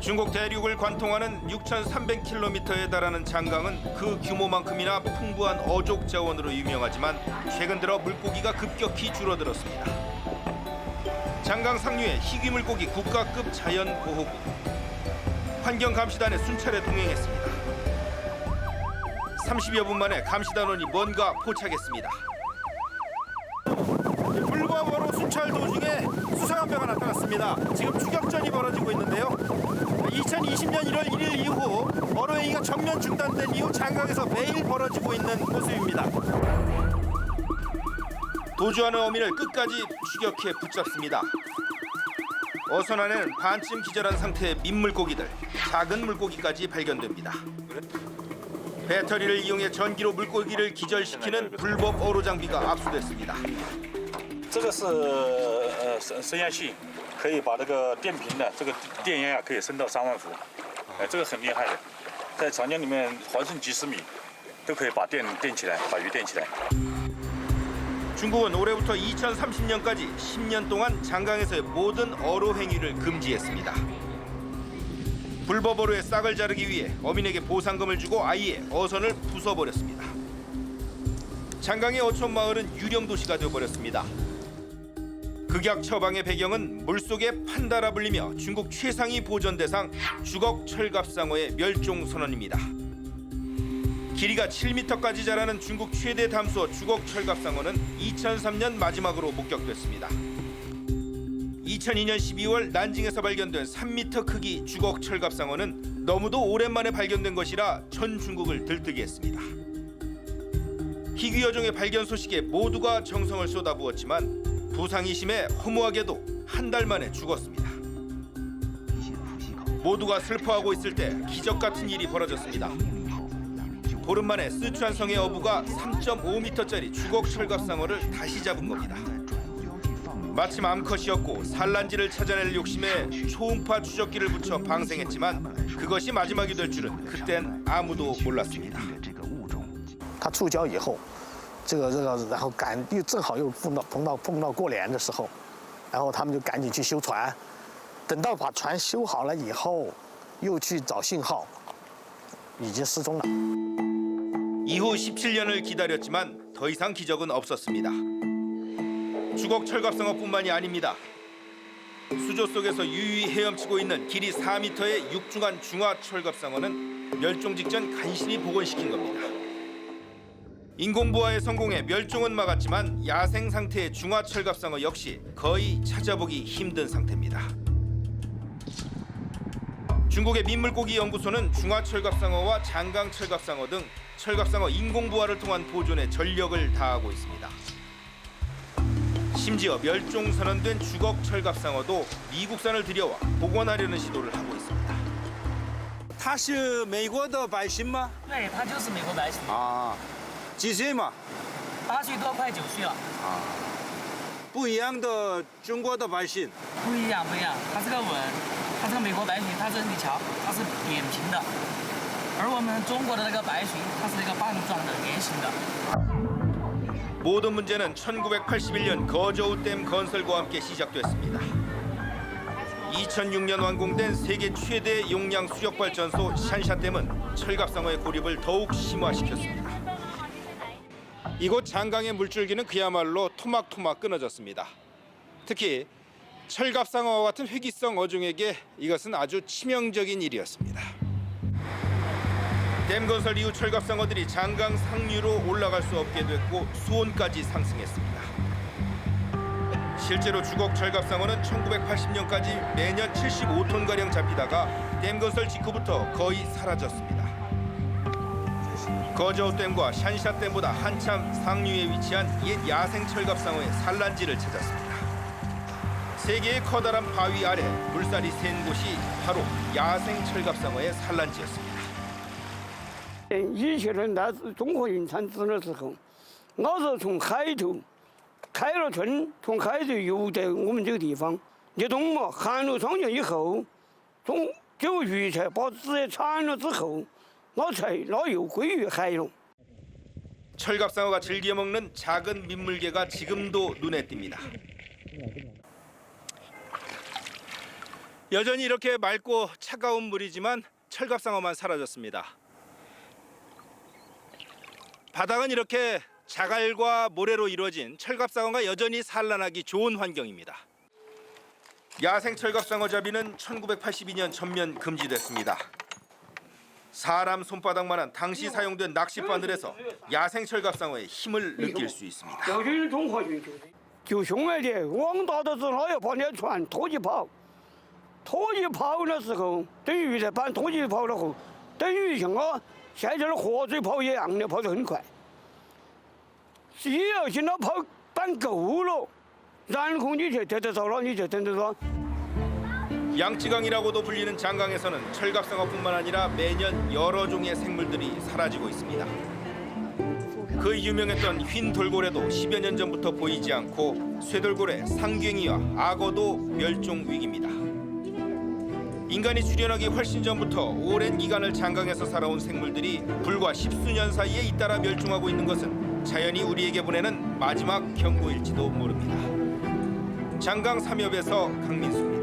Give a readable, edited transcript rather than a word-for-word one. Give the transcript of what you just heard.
중국 대륙을 관통하는 6,300km에 달하는 장강은 그 규모만큼이나 풍부한 어족 자원으로 유명하지만 최근 들어 물고기가 급격히 줄어들었습니다. 장강 상류의 희귀 물고기 국가급 자연보호구. 환경감시단의 순찰에 동행했습니다. 30여 분 만에 감시단원이 뭔가 포착했습니다. 불법으로 순찰 도중에 수상한 배가 나타났습니다. 지금 추격전이 벌어지고 있는데요. 2020년 1월 1일 이후 어로행위가 전면 중단된 이후 장강에서 매일 벌어지고 있는 모습입니다. 도주하는 어민을 끝까지 추격해 붙잡습니다. 어선 안에는 반쯤 기절한 상태의 민물고기들, 작은 물고기까지 발견됩니다. 배터리를 이용해 전기로 물고기를 기절시키는 불법 어로 장비가 압수됐습니다. 这个是升压器，可以把这个电瓶的这个电压可以升到3万伏，这个很厉害的，在长江里面环深几十米都可以把电起来，把鱼电起来。 중국은 올해부터 2030년까지 10년 동안 장강에서의 모든 어로 행위를 금지했습니다. 불법 어로의 싹을 자르기 위해 어민에게 보상금을 주고 아예 어선을 부숴버렸습니다. 장강의 어촌 마을은 유령 도시가 되어버렸습니다. 극약 처방의 배경은 물속의 판다라 불리며 중국 최상위 보전 대상 주걱 철갑상어의 멸종 선언입니다. 길이가 7m까지 자라는 중국 최대 담수어 주걱 철갑상어는 2003년 마지막으로 목격됐습니다. 2002년 12월 난징에서 발견된 3m 크기 주걱 철갑상어는 너무도 오랜만에 발견된 것이라 전 중국을 들뜨게 했습니다. 희귀 어종의 발견 소식에 모두가 정성을 쏟아부었지만 부상이 심해 허무하게도 한 달 만에 죽었습니다. 모두가 슬퍼하고 있을 때 기적 같은 일이 벌어졌습니다. 보름 만에 쓰촨성의 어부가 3.5m짜리 주걱 철갑상어를 다시 잡은 겁니다. 마침 암컷이었고 산란지를 찾아낼 욕심에 초음파 추적기를 붙여 방생했지만 그것이 마지막이 될 줄은 그땐 아무도 몰랐습니다. 它触礁以后，然后又正好又碰到过年的时候，然后他们就赶紧去修船，等到把船修好了以后，又去找信号，已经失踪了。 이후 17년을 기다렸지만 더 이상 기적은 없었습니다. 주걱 철갑상어뿐만이 아닙니다. 수조 속에서 유유히 헤엄치고 있는 길이 4m의 육중한 중화 철갑상어는 멸종 직전 간신히 복원시킨 겁니다. 인공부화에 성공해 멸종은 막았지만 야생 상태의 중화 철갑상어 역시 거의 찾아보기 힘든 상태입니다. 중국의 민물고기 연구소는 중화 철갑상어와 장강 철갑상어 등 철갑상어 인공부화를 통한 보존에 전력을 다하고 있습니다. 심지어 멸종 선언된 주걱 철갑상어도 미국산을 들여와 복원하려는 시도를 하고 있습니다. 它是美国的白鲟吗？对，它就是美国白鲟，啊，几岁嘛？ 8岁多，快9岁了。不一样的中国的白鲟。不一样，不一样，它这个吻，它这个美国白鲟，它这你瞧，它是扁平的，而我们中国的那个白鲟，它是一个棒状的、圆形的。 모든 문제는 1981년 거저우댐 건설과 함께 시작됐습니다. 2006년 완공된 세계 최대 용량 수력 발전소 샨샤댐은 철갑상어의 고립을 더욱 심화시켰습니다. 이곳 장강의 물줄기는 그야말로 토막토막 끊어졌습니다. 특히 철갑상어와 같은 회기성 어종에게 이것은 아주 치명적인 일이었습니다. 댐 건설 이후 철갑상어들이 장강 상류로 올라갈 수 없게 됐고 수온까지 상승했습니다. 실제로 주걱 철갑상어는 1980년까지 매년 75톤가량 잡히다가 댐 건설 직후부터 거의 사라졌습니다. 거저우댐과 샨샤댐보다 한참 상류에 위치한 옛 야생 철갑상어의 산란지를 찾았습니다. 세 개의 커다란 바위 아래 물살이 샌 곳이 바로 야생 철갑상어의 산란지였습니다. 以前人那是中国原产子的时候，我是从海头开了村，从海头游到我们这个地方，你懂吗？寒露霜降以后，从这鱼才把子产了之后，我才老又归于海了。 철갑상어가 즐겨 먹는 작은 민물개가 지금도 눈에 띕니다. 여전히 이렇게 맑고 차가운 물이지만 철갑상어만 사라졌습니다. 바닥은 이렇게 자갈과 모래로 이루어진 철갑상어가 여전히 산란하기 좋은 환경입니다. 야생 철갑상어 잡이는 1982년 전면 금지됐습니다. 사람 손바닥만한 당시 사용된 낚싯바늘에서 야생 철갑상어의 힘을 느낄 수 있습니다. 有些人中华人就凶来的，往大的时候要把那船拖起跑，拖起跑的时候，等于在把拖起跑了后，等于像现在的活水跑一样的，跑得很快。也要现在跑板够了，然后你就得得着了，你就等得着。 양쯔강이라고도 불리는 장강에서는 철갑상어뿐만 아니라 매년 여러 종의 생물들이 사라지고 있습니다. 그 유명했던 흰 돌고래도 10여 년 전부터 보이지 않고 쇠돌고래, 상괭이와 악어도 멸종 위기입니다. 인간이 출현하기 훨씬 전부터 오랜 기간을 장강에서 살아온 생물들이 불과 십수년 사이에 잇따라 멸종하고 있는 것은 자연이 우리에게 보내는 마지막 경고일지도 모릅니다. 장강 삼엽에서 강민수입니다.